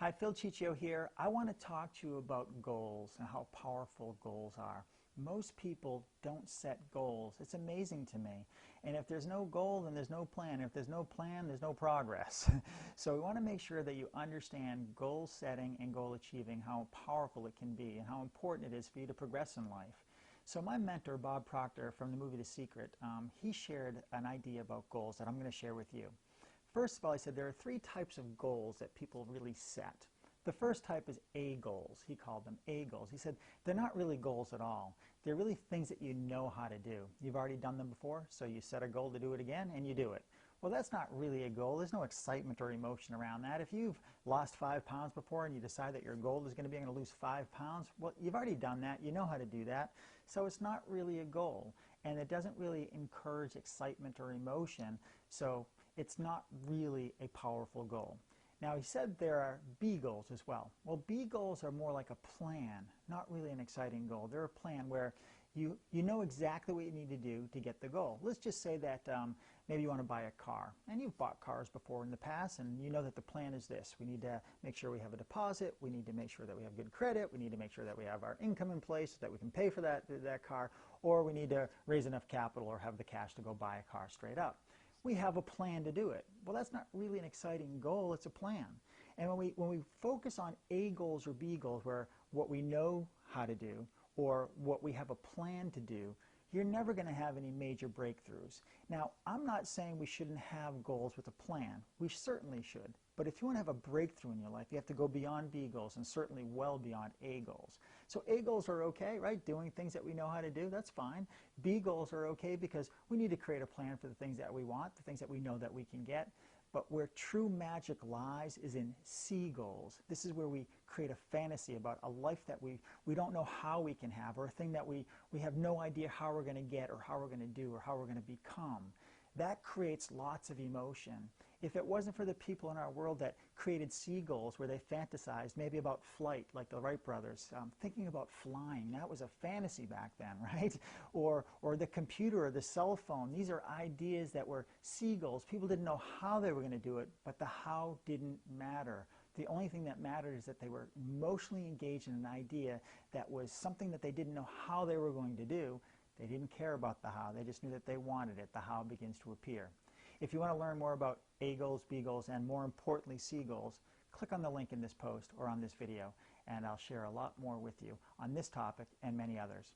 Hi, Phil Ciccio here. I want to talk to you about goals and how powerful goals are. Most people don't set goals. It's amazing to me. And if there's no goal, then there's no plan. If there's no plan, there's no progress. So we want to make sure that you understand goal setting and goal achieving, how powerful it can be and how important it is for you to progress in life. So my mentor, Bob Proctor, from the movie The Secret, he shared an idea about goals that I'm going to share with you. First of all, he said there are three types of goals that people really set. The first type is A goals. He called them A goals. He said they're not really goals at all. They're really things that you know how to do. You've already done them before, so you set a goal to do it again, and you do it. Well, that's not really a goal. There's no excitement or emotion around that. If you've lost 5 pounds before and you decide that your goal is going to be I'm going to lose 5 pounds, well, you've already done that. You know how to do that. So it's not really a goal. And it doesn't really encourage excitement or emotion. So it's not really a powerful goal. Now, he said there are B goals as well. Well, B goals are more like a plan, not really an exciting goal. They're a plan where you know exactly what you need to do to get the goal. Let's just say that maybe you want to buy a car, and you've bought cars before in the past, and you know that the plan is this. We need to make sure we have a deposit. We need to make sure that we have good credit. We need to make sure that we have our income in place so that we can pay for that car, or we need to raise enough capital or have the cash to go buy a car straight up. We have a plan to do it. Well, that's not really an exciting goal, it's a plan. And when we focus on A goals or B goals, where what we know how to do or what we have a plan to do, you're never going to have any major breakthroughs. Now, I'm not saying we shouldn't have goals with a plan. We certainly should. But if you want to have a breakthrough in your life, you have to go beyond B goals and certainly well beyond A goals. So A goals are okay, right? Doing things that we know how to do, that's fine. B goals are okay because we need to create a plan for the things that we want, the things that we know that we can get. But where true magic lies is in C goals. This is where we create a fantasy about a life that we don't know how we can have, or a thing that we have no idea how we're going to get or how we're going to do or how we're going to become. That creates lots of emotion. If it wasn't for the people in our world that created C goals, where they fantasized maybe about flight, like the Wright brothers, thinking about flying, that was a fantasy back then, right? Or the computer or the cell phone. These are ideas that were C goals. People didn't know how they were going to do it, but the how didn't matter. The only thing that mattered is that they were emotionally engaged in an idea that was something that they didn't know how they were going to do. They didn't care about the how. They just knew that they wanted it. The how begins to appear. If you want to learn more about A goals, B goals, and more importantly, C goals, click on the link in this post or on this video, and I'll share a lot more with you on this topic and many others.